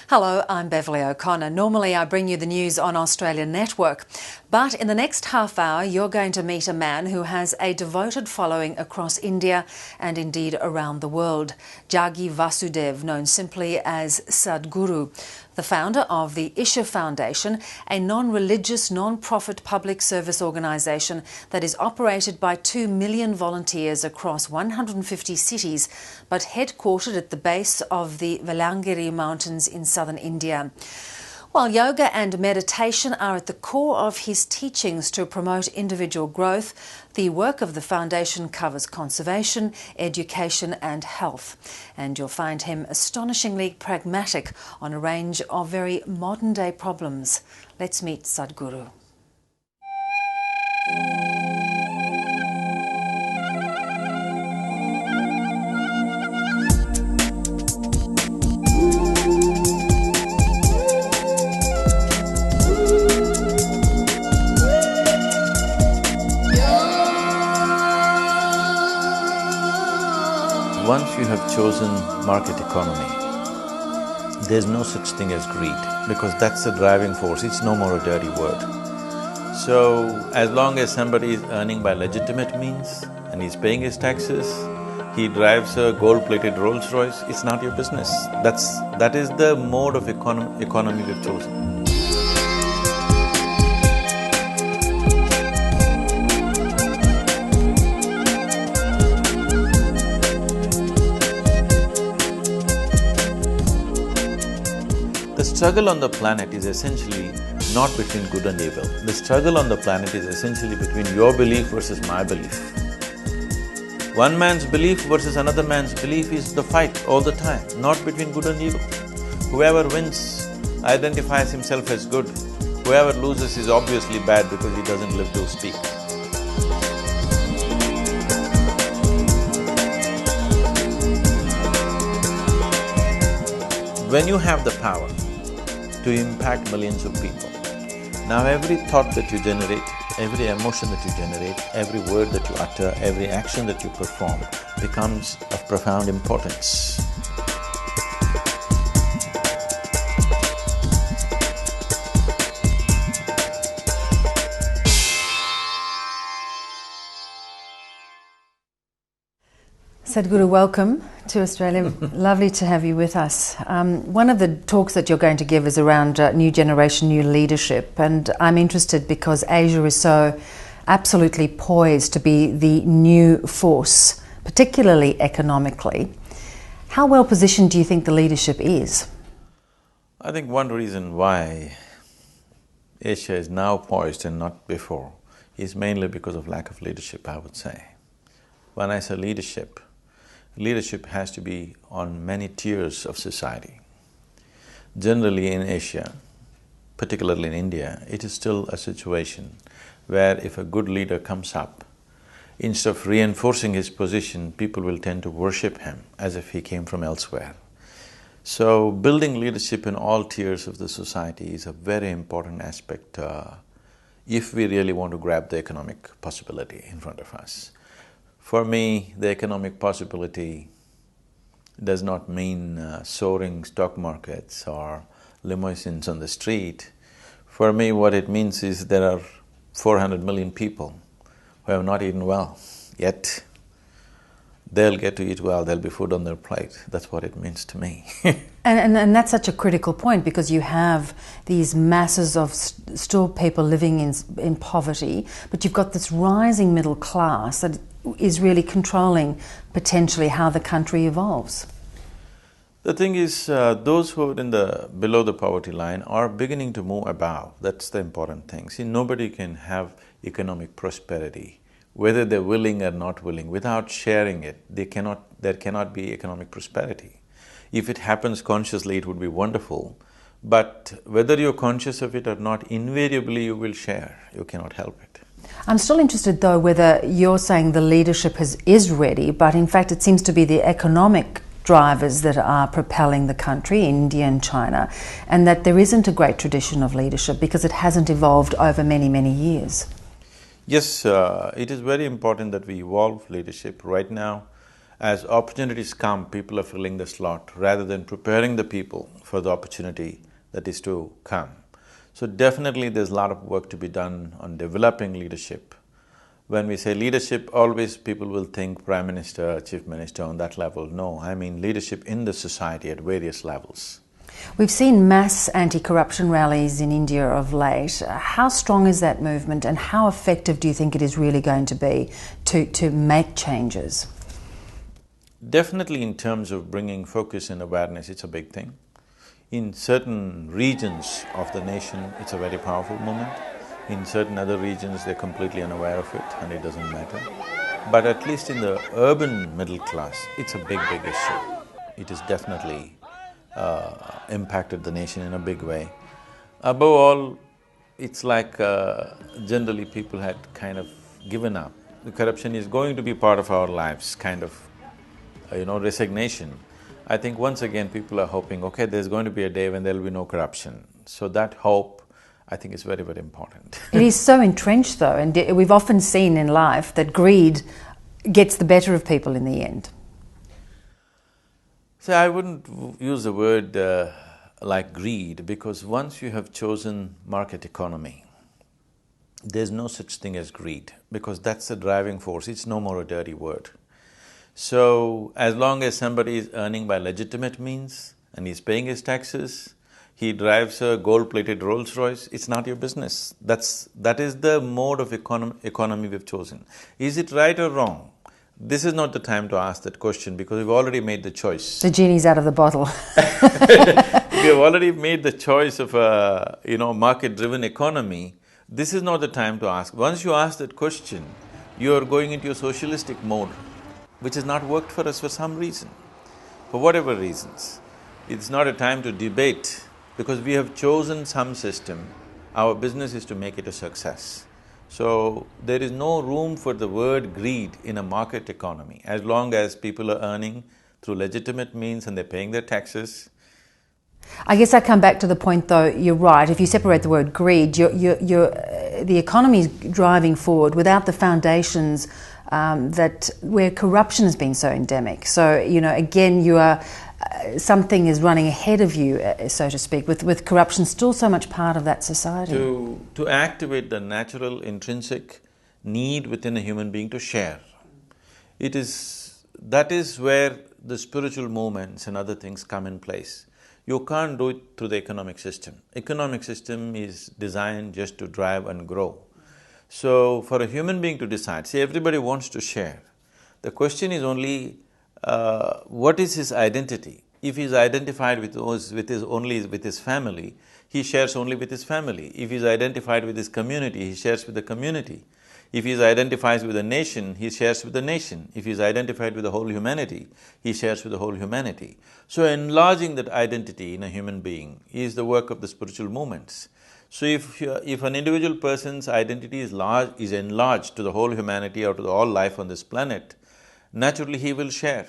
Hello, I'm Beverly O'Connor. Normally I bring you the news on Australian Network, but in the next half hour you're going to meet a man who has a devoted following across India and indeed around the world. Yogi Vasudev, known simply as Sadhguru, the founder of the Isha Foundation, a non-religious, non-profit public service organisation that is operated by 2 million volunteers across 150 cities, but headquartered at the base of the Velangiri Mountains in southern India. While yoga and meditation are at the core of his teachings to promote individual growth, the work of the foundation covers conservation, education and health. And you'll find him astonishingly pragmatic on a range of very modern-day problems. Let's meet Sadhguru. Once you have chosen market economy, there's no such thing as greed, because that's the driving force, it's no more a dirty word. So, as long as somebody is earning by legitimate means and he's paying his taxes, he drives a gold-plated Rolls Royce, it's not your business. That is the mode of economy we've chosen. The struggle on the planet is essentially not between good and evil. The struggle on the planet is essentially between your belief versus my belief. One man's belief versus another man's belief is the fight all the time, not between good and evil. Whoever wins identifies himself as good. Whoever loses is obviously bad because he doesn't live to speak. When you have the power to impact millions of people, now every thought that you generate, every emotion that you generate, every word that you utter, every action that you perform becomes of profound importance. Sadhguru, welcome to Australia. Lovely to have you with us. One of the talks that you're going to give is around new generation, new leadership, and I'm interested because Asia is so absolutely poised to be the new force, particularly economically. How well positioned do you think the leadership is? I think one reason why Asia is now poised and not before is mainly because of lack of leadership, I would say. When I say leadership has to be on many tiers of society. Generally in Asia, particularly in India, it is still a situation where if a good leader comes up, instead of reinforcing his position, people will tend to worship him as if he came from elsewhere. So, building leadership in all tiers of the society is a very important aspect if we really want to grab the economic possibility in front of us. For me, the economic possibility does not mean soaring stock markets or limousines on the street. For me, what it means is there are 400 million people who have not eaten well, yet they'll get to eat well, there'll be food on their plate. That's what it means to me. And that's such a critical point, because you have these masses of still people living in poverty, but you've got this rising middle class that is really controlling potentially how the country evolves. The thing is, those who are below the poverty line are beginning to move above. That's the important thing. See, nobody can have economic prosperity, whether they're willing or not willing. Without sharing it, there cannot be economic prosperity. If it happens consciously, it would be wonderful, but whether you're conscious of it or not, invariably you will share. You cannot help it. I'm still interested though whether you're saying the leadership is ready, but in fact it seems to be the economic drivers that are propelling the country, India and China, and that there isn't a great tradition of leadership because it hasn't evolved over many, many years. Yes, it is very important that we evolve leadership. Right now, as opportunities come, people are filling the slot rather than preparing the people for the opportunity that is to come. So definitely there's a lot of work to be done on developing leadership. When we say leadership, always people will think Prime Minister, Chief Minister on that level. No, I mean leadership in the society at various levels. We've seen mass anti-corruption rallies in India of late. How strong is that movement and how effective do you think it is really going to be to make changes? Definitely in terms of bringing focus and awareness, it's a big thing. In certain regions of the nation, it's a very powerful movement. In certain other regions, they're completely unaware of it and it doesn't matter. But at least in the urban middle class, it's a big issue. It has definitely impacted the nation in a big way. Above all, it's like generally people had kind of given up. The corruption is going to be part of our lives, kind of, resignation. I think once again people are hoping, okay, there's going to be a day when there'll be no corruption. So that hope, I think, is very important. It is so entrenched though, and we've often seen in life that greed gets the better of people in the end. So I wouldn't use the word like greed, because once you have chosen market economy, there's no such thing as greed, because that's the driving force, it's no more a dirty word. So, as long as somebody is earning by legitimate means and he's paying his taxes, he drives a gold-plated Rolls Royce, it's not your business. That is the mode of economy we've chosen. Is it right or wrong? This is not the time to ask that question because we've already made the choice. The genie's out of the bottle. We have already made the choice of a, market-driven economy. This is not the time to ask. Once you ask that question, you are going into a socialistic mode, which has not worked for us for some reason, for whatever reasons. It's not a time to debate, because we have chosen some system, our business is to make it a success. So, there is no room for the word greed in a market economy. As long as people are earning through legitimate means and they're paying their taxes. I guess I come back to the point though, you're right, if you separate the word greed, the economy is driving forward without the foundations where corruption has been so endemic. So, again, something is running ahead of you, so to speak, with corruption still so much part of that society. To activate the natural intrinsic need within a human being to share. That is where the spiritual movements and other things come in place. You can't do it through the economic system. Economic system is designed just to drive and grow. So, for a human being to decide, see, everybody wants to share. The question is only, what is his identity? If he's identified only with his family, he shares only with his family. If he's identified with his community, he shares with the community. If he identifies with a nation, he shares with the nation. If he's identified with the whole humanity, he shares with the whole humanity. So enlarging that identity in a human being is the work of the spiritual movements. So if an individual person's identity is enlarged to the whole humanity or to all life on this planet, naturally he will share.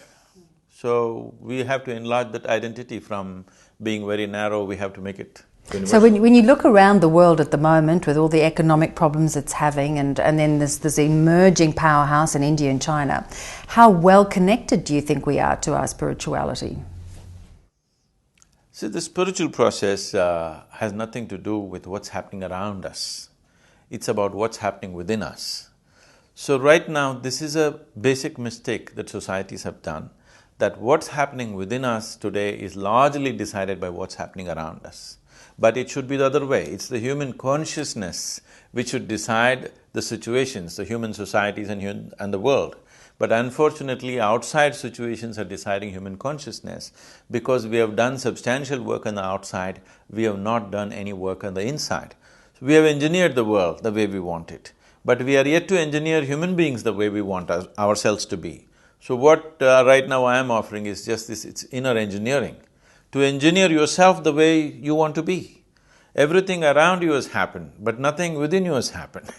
So we have to enlarge that identity from being very narrow, we have to make it universal. So when you look around the world at the moment with all the economic problems it's having and then there's this emerging powerhouse in India and China, how well connected do you think we are to our spirituality? See, the spiritual process has nothing to do with what's happening around us. It's about what's happening within us. So right now, this is a basic mistake that societies have done, that what's happening within us today is largely decided by what's happening around us. But it should be the other way. It's the human consciousness which should decide the situations, the human societies and the world. But unfortunately, outside situations are deciding human consciousness. Because we have done substantial work on the outside, we have not done any work on the inside. So we have engineered the world the way we want it, but we are yet to engineer human beings the way we want ourselves to be. So what right now I am offering is just this, it's inner engineering. To engineer yourself the way you want to be. Everything around you has happened, but nothing within you has happened.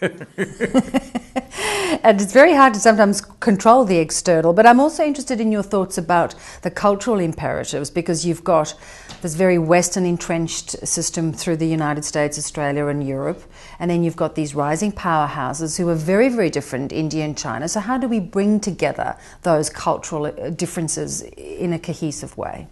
And it's very hard to sometimes control the external, but I'm also interested in your thoughts about the cultural imperatives, because you've got this very Western entrenched system through the United States, Australia and Europe, and then you've got these rising powerhouses who are very, very different, India and China. So how do we bring together those cultural differences in a cohesive way?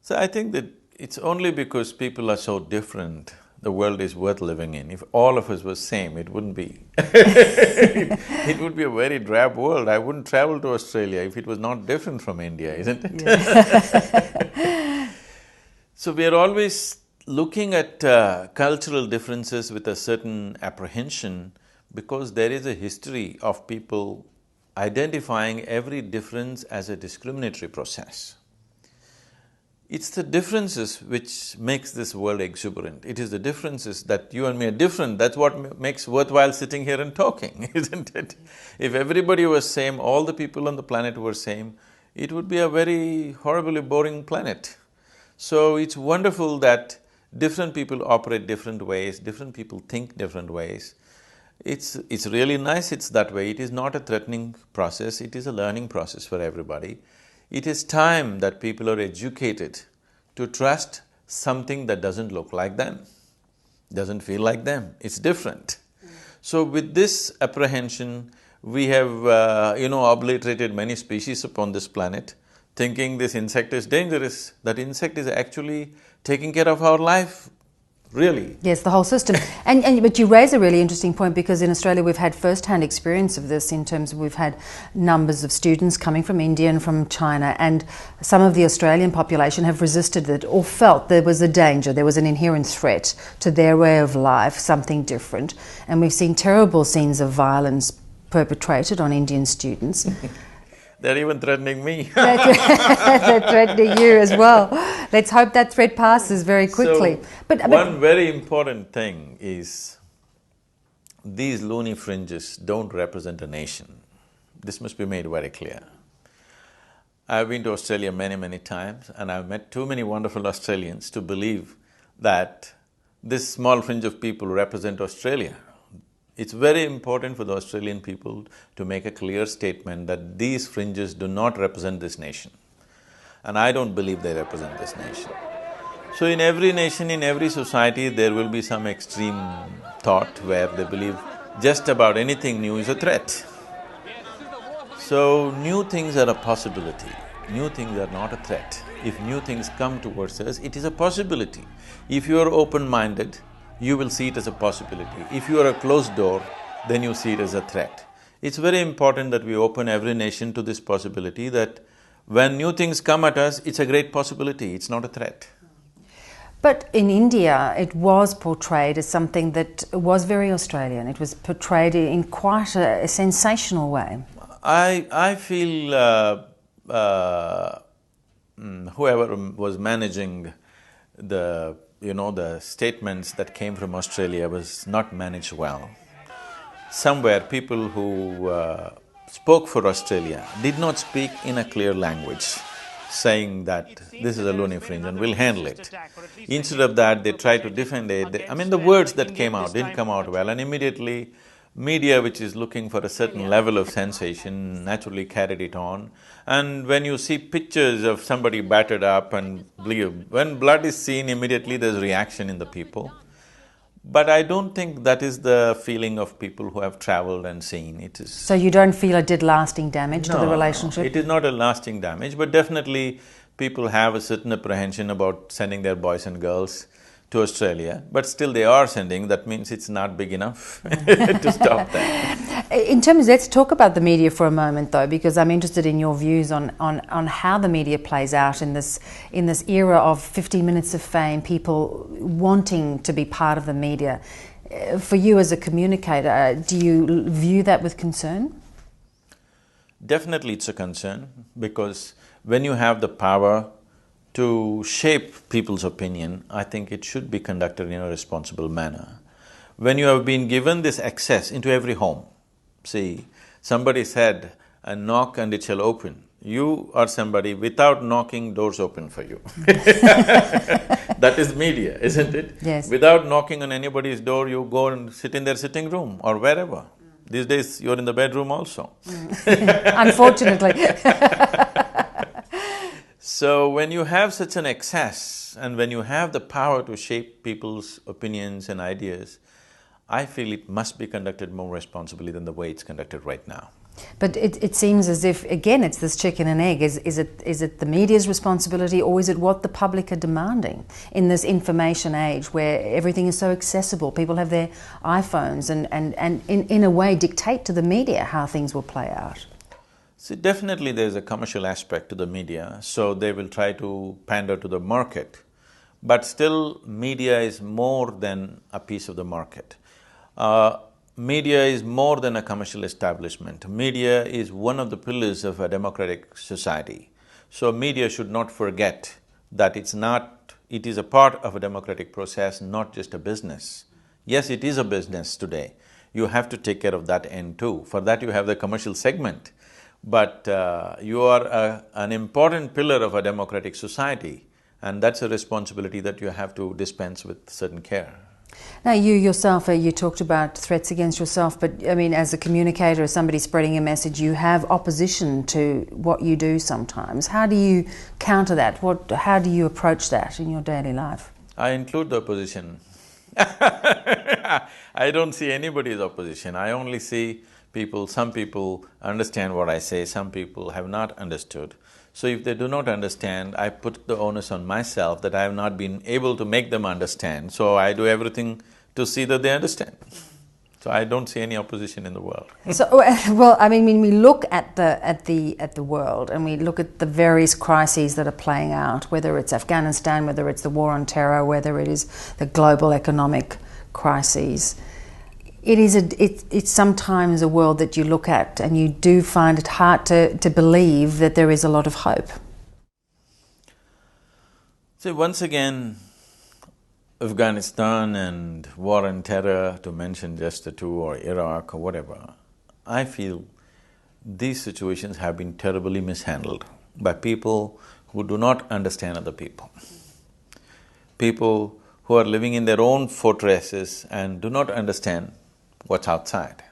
So I think that it's only because people are so different the world is worth living in. If all of us were same, it wouldn't be. It would be a very drab world. I wouldn't travel to Australia if it was not different from India, isn't it? Yeah. So we are always looking at cultural differences with a certain apprehension because there is a history of people identifying every difference as a discriminatory process. It's the differences which makes this world exuberant. It is the differences that you and me are different, that's what makes worthwhile sitting here and talking, isn't it? If everybody was same, all the people on the planet were same, it would be a very horribly boring planet. So it's wonderful that different people operate different ways, different people think different ways. It's really nice it's that way. It is not a threatening process, it is a learning process for everybody. It is time that people are educated to trust something that doesn't look like them, doesn't feel like them, it's different. So with this apprehension, we have, obliterated many species upon this planet, thinking this insect is dangerous. That insect is actually taking care of our life, really. Yes, the whole system. But you raise a really interesting point, because in Australia we've had first-hand experience of this, in terms of we've had numbers of students coming from India and from China, and some of the Australian population have resisted it or felt there was a danger, there was an inherent threat to their way of life, something different. And we've seen terrible scenes of violence perpetrated on Indian students. They're even threatening me. They're threatening you as well. Let's hope that threat passes very quickly. So, one very important thing is, these loony fringes don't represent a nation. This must be made very clear. I've been to Australia many, many times, and I've met too many wonderful Australians to believe that this small fringe of people represent Australia. It's very important for the Australian people to make a clear statement that these fringes do not represent this nation. And I don't believe they represent this nation. So in every nation, in every society, there will be some extreme thought where they believe just about anything new is a threat. So new things are a possibility, new things are not a threat. If new things come towards us, it is a possibility. If you are open-minded, you will see it as a possibility. If you are a closed door, then you see it as a threat. It's very important that we open every nation to this possibility that when new things come at us, it's a great possibility, it's not a threat. But in India, it was portrayed as something that was very Australian. It was portrayed in quite a sensational way. I feel whoever was managing the statements that came from Australia was not managed well. Somewhere people who spoke for Australia did not speak in a clear language, saying that this is a loony fringe and we'll handle it. Instead of that, they tried to defend it. The words that came out didn't come out well, and immediately media, which is looking for a certain level of sensation, naturally carried it on. And when you see pictures of somebody battered up and when blood is seen, immediately there's reaction in the people. But I don't think that is the feeling of people who have travelled and seen. It is… So you don't feel it did lasting damage to the relationship? No, it is not a lasting damage, but definitely people have a certain apprehension about sending their boys and girls to Australia, but still they are sending. That means it's not big enough to stop that. In terms… let's talk about the media for a moment though, because I'm interested in your views on how the media plays out in this era of 15 minutes of fame, people wanting to be part of the media. For you as a communicator, do you view that with concern? Definitely it's a concern, because when you have the power to shape people's opinion, I think it should be conducted in a responsible manner. When you have been given this access into every home, see, somebody said, a knock and it shall open. You are somebody, without knocking, doors open for you. That is media, isn't it? Yes. Without knocking on anybody's door, you go and sit in their sitting room or wherever. These days, you're in the bedroom also. Unfortunately. So when you have such an excess and when you have the power to shape people's opinions and ideas, I feel it must be conducted more responsibly than the way it's conducted right now. But it seems as if, again, it's this chicken and egg. Is it the media's responsibility, or is it what the public are demanding in this information age where everything is so accessible? People have their iPhones and in a way dictate to the media how things will play out. See, definitely there's a commercial aspect to the media, so they will try to pander to the market. But still, media is more than a piece of the market. Media is more than a commercial establishment. Media is one of the pillars of a democratic society. So media should not forget that it is a part of a democratic process, not just a business. Yes, it is a business today. You have to take care of that end too. For that you have the commercial segment. But you are an important pillar of a democratic society, and that's a responsibility that you have to dispense with certain care. Now, you yourself, you talked about threats against yourself, but I mean, as a communicator, as somebody spreading a message, you have opposition to what you do sometimes. How do you counter that? How do you approach that in your daily life? I include the opposition. I don't see anybody's opposition. I only see some people understand what I say, some people have not understood. So if they do not understand, I put the onus on myself that I have not been able to make them understand, so I do everything to see that they understand. So I don't see any opposition in the world. So, well, I mean, when we look at the world and we look at the various crises that are playing out, whether it's Afghanistan, whether it's the war on terror, whether it is the global economic crises, it's sometimes a world that you look at and you do find it hard to believe that there is a lot of hope. See, once again, Afghanistan and war on terror, to mention just the two, or Iraq or whatever, I feel these situations have been terribly mishandled by people who do not understand other people. People who are living in their own fortresses and do not understand what's outside.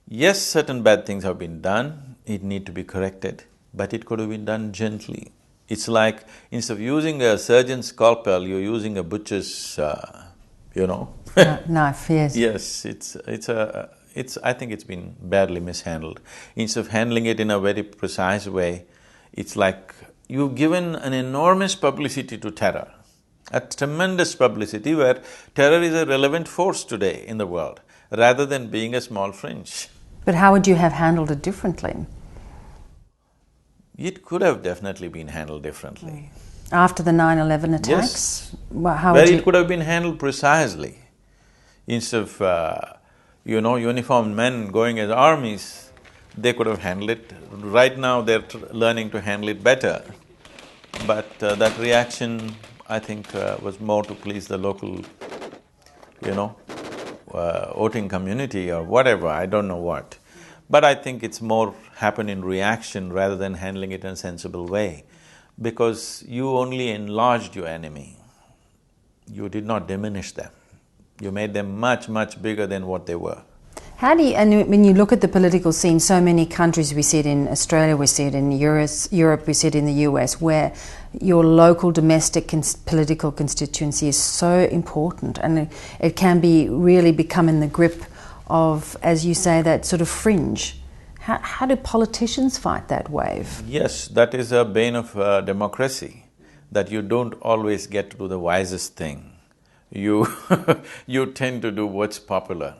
Yes, certain bad things have been done, it need to be corrected, but it could have been done gently. It's like, instead of using a surgeon's scalpel, you're using a butcher's, knife, yes. Yes, I think it's been badly mishandled. Instead of handling it in a very precise way, it's like you've given an enormous publicity to terror, a tremendous publicity where terror is a relevant force today in the world, rather than being a small fringe. But how would you have handled it differently? It could have definitely been handled differently. After the 9/11 attacks? Yes. How Where would you… it could have been handled precisely. Instead of, uniformed men going as armies, they could have handled it. Right now they're learning to handle it better. But that reaction, I think, was more to please the local, voting community or whatever, I don't know what. But I think it's more happened in reaction rather than handling it in a sensible way, because you only enlarged your enemy, you did not diminish them. You made them much, much bigger than what they were. How do you… and when you look at the political scene, so many countries, we see it in Australia, we see it in Europe, we see it in the US, where your local domestic political constituency is so important, and it can be really become in the grip of, as you say, that sort of fringe. How do politicians fight that wave? Yes, that is a bane of democracy, that you don't always get to do the wisest thing. You you tend to do what's popular,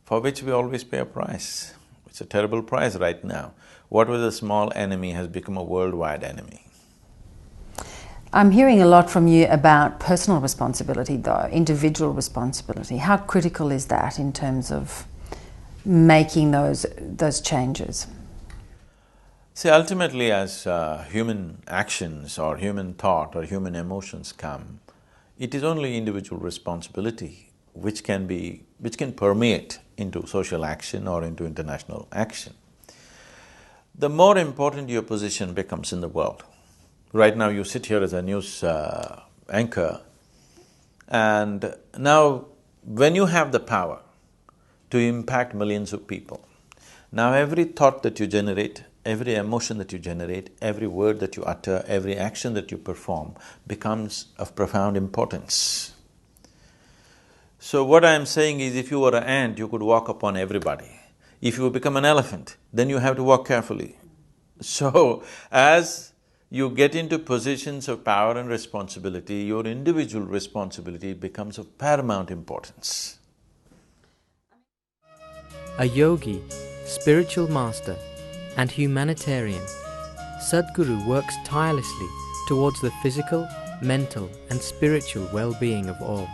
for which we always pay a price. It's a terrible price right now. What was a small enemy has become a worldwide enemy. I'm hearing a lot from you about personal responsibility though, individual responsibility. How critical is that in terms of making those changes? See, ultimately as human actions or human thought or human emotions come, it is only individual responsibility which can permeate into social action or into international action. The more important your position becomes in the world, right now you sit here as a news anchor, and now when you have the power, to impact millions of people. Now every thought that you generate, every emotion that you generate, every word that you utter, every action that you perform becomes of profound importance. So what I am saying is, if you were an ant, you could walk upon everybody. If you become an elephant, then you have to walk carefully. So, as you get into positions of power and responsibility, your individual responsibility becomes of paramount importance. A yogi, spiritual master and humanitarian, Sadhguru works tirelessly towards the physical, mental and spiritual well-being of all.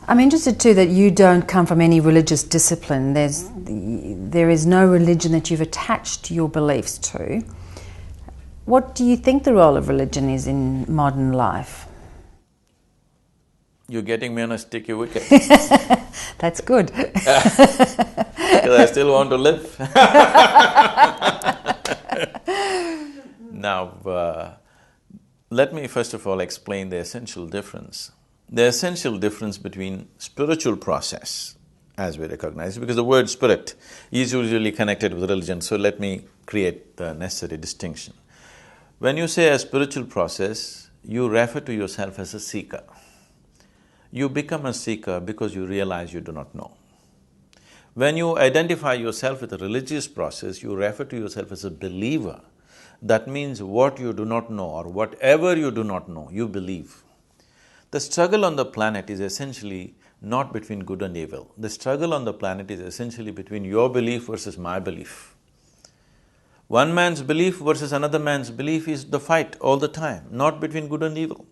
I'm interested too that you don't come from any religious discipline. There is no religion that you've attached your beliefs to. What do you think the role of religion is in modern life? You're getting me on a sticky wicket. That's good. Because I still want to live. Now, let me first of all explain the essential difference. The essential difference between spiritual process, as we recognize, because the word spirit is usually connected with religion, so let me create the necessary distinction. When you say a spiritual process, you refer to yourself as a seeker. You become a seeker because you realize you do not know. When you identify yourself with a religious process, you refer to yourself as a believer. That means what you do not know or whatever you do not know, you believe. The struggle on the planet is essentially not between good and evil. The struggle on the planet is essentially between your belief versus my belief. One man's belief versus another man's belief is the fight all the time, not between good and evil.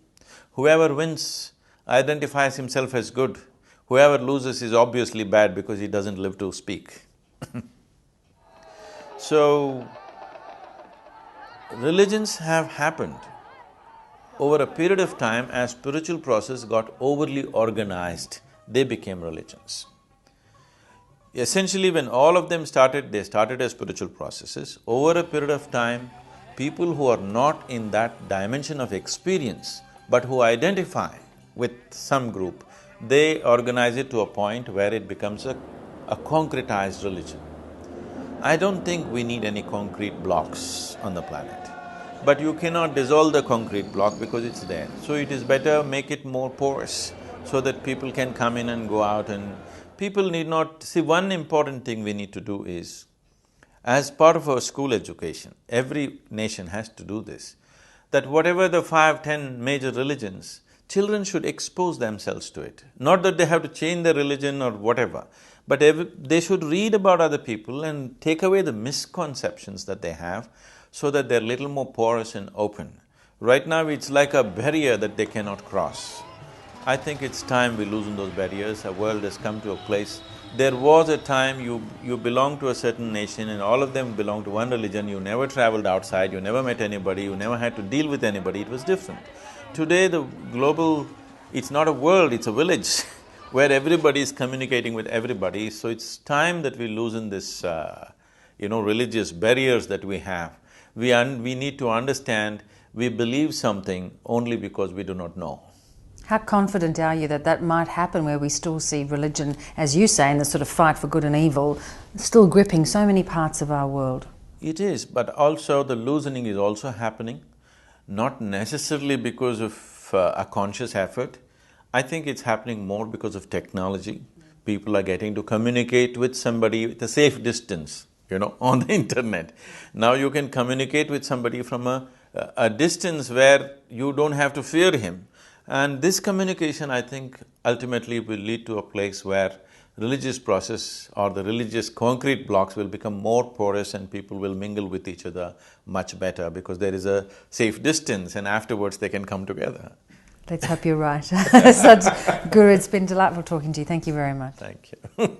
Whoever wins identifies himself as good. Whoever loses is obviously bad because he doesn't live to speak. So, religions have happened over a period of time. As spiritual process got overly organized, they became religions. Essentially, when all of them started, they started as spiritual processes. Over a period of time, people who are not in that dimension of experience, but who identify with some group, they organize it to a point where it becomes a concretized religion. I don't think we need any concrete blocks on the planet. But you cannot dissolve the concrete block because it's there. So it is better make it more porous so that people can come in and go out, and people need not… See, one important thing we need to do is, as part of our school education, every nation has to do this, that whatever the 5, 10 major religions, children should expose themselves to it. Not that they have to change their religion or whatever, but they should read about other people and take away the misconceptions that they have, so that they're little more porous and open. Right now, it's like a barrier that they cannot cross. I think it's time we loosen those barriers. Our world has come to a place… There was a time you belonged to a certain nation and all of them belonged to one religion, you never traveled outside, you never met anybody, you never had to deal with anybody, it was different. Today, the global… it's not a world, it's a village where everybody is communicating with everybody, so it's time that we loosen this, religious barriers that we have. We need to understand we believe something only because we do not know. How confident are you that that might happen, where we still see religion, as you say, in the sort of fight for good and evil, still gripping so many parts of our world? It is, but also the loosening is also happening, not necessarily because of a conscious effort. I think it's happening more because of technology. People are getting to communicate with somebody with a safe distance, on the internet. Now you can communicate with somebody from a distance where you don't have to fear him. And this communication, I think, ultimately will lead to a place where religious process or the religious concrete blocks will become more porous and people will mingle with each other much better because there is a safe distance and afterwards they can come together. Let's hope you're right. Sadhguru, it's been delightful talking to you. Thank you very much. Thank you.